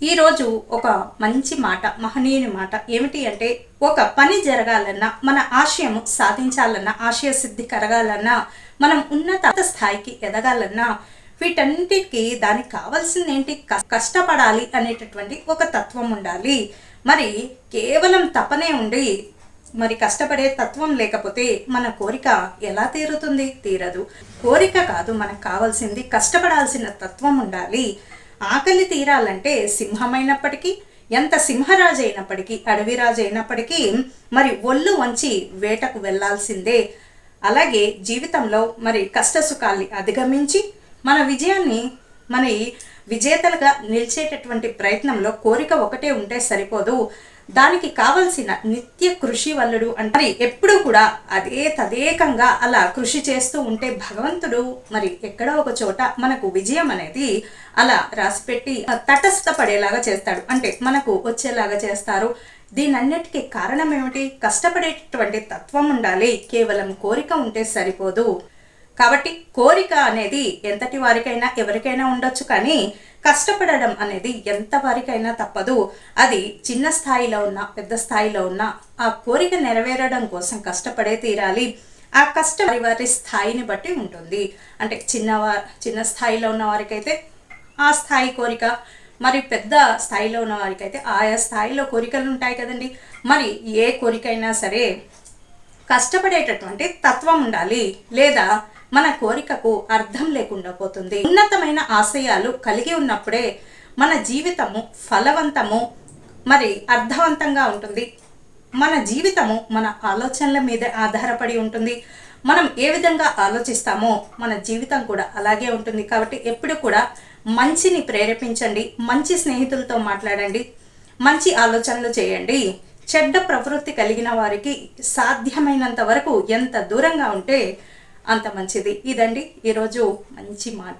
ఈరోజు ఒక మంచి మాట, మహనీయుని మాట ఏమిటి అంటే, ఒక పని జరగాలన్నా, మన ఆశయం సాధించాలన్నా, ఆశయ సిద్ధి కరగాలన్నా, మనం ఉన్నత స్థాయికి ఎదగాలన్నా, వీటన్నిటికీ దానికి కావాల్సింది ఏంటి? కష్టపడాలి అనేటటువంటి ఒక తత్వం ఉండాలి. మరి కేవలం తపనే ఉండి మరి కష్టపడే తత్వం లేకపోతే మన కోరిక ఎలా తీరుతుంది? తీరదు. కోరిక కాదు మనకు కావాల్సింది, కష్టపడాల్సిన తత్వం ఉండాలి. ఆకలి తీరాలంటే సింహమైనప్పటికీ, ఎంత సింహరాజు అయినప్పటికీ, అడవిరాజు అయినప్పటికీ మరి ఒళ్ళు వంచి వేటకు వెళ్లాల్సిందే. అలాగే జీవితంలో మరి కష్టసుఖాల్ని అధిగమించి మన విజయాన్ని మన విజేతలుగా నిలిచేటటువంటి ప్రయత్నంలో కోరిక ఒకటే ఉంటే సరిపోదు. దానికి కావలసిన నిత్య కృషి వల్లుడు అంటే ఎప్పుడూ కూడా అదే తదేకంగా అలా కృషి చేస్తూ ఉంటే భగవంతుడు మరి ఎక్కడో ఒక చోట మనకు విజయం అనేది అలా రాసిపెట్టి తటస్థపడేలాగా చేస్తాడు. అంటే మనకు వచ్చేలాగా చేస్తారు. దీనన్నిటికీ కారణం ఏమిటి? కష్టపడేటటువంటి తత్వం ఉండాలి. కేవలం కోరిక ఉంటే సరిపోదు. కాబట్టి కోరిక అనేది ఎంతటి వారికైనా ఎవరికైనా ఉండొచ్చు, కానీ కష్టపడడం అనేది ఎంత వారికైనా తప్పదు. అది చిన్న స్థాయిలో ఉన్న పెద్ద స్థాయిలో ఉన్న ఆ కోరిక నెరవేరడం కోసం కష్టపడే తీరాలి. ఆ కష్టం వారి స్థాయిని బట్టి ఉంటుంది. అంటే చిన్న స్థాయిలో ఉన్న వారికైతే ఆ స్థాయి కోరిక, మరి పెద్ద స్థాయిలో ఉన్న వారికైతే ఆయా స్థాయిలో కోరికలు ఉంటాయి కదండి. మరి ఏ కోరికైనా సరే కష్టపడేటటువంటి తత్వం ఉండాలి, లేదా మన కోరికకు అర్థం లేకుండా పోతుంది. ఉన్నతమైన ఆశయాలు కలిగి ఉన్నప్పుడే మన జీవితము ఫలవంతము మరి అర్థవంతంగా ఉంటుంది. మన జీవితము మన ఆలోచనల మీద ఆధారపడి ఉంటుంది. మనం ఏ విధంగా ఆలోచిస్తామో మన జీవితం కూడా అలాగే ఉంటుంది. కాబట్టి ఎప్పుడు కూడా మంచిని ప్రేరేపించండి, మంచి స్నేహితులతో మాట్లాడండి, మంచి ఆలోచనలు చేయండి. చెడ్డ ప్రవృత్తి కలిగిన వారికి సాధ్యమైనంత వరకు ఎంత దూరంగా ఉంటే అంత మంచిది. ఇదండి ఈరోజు మంచి మాట.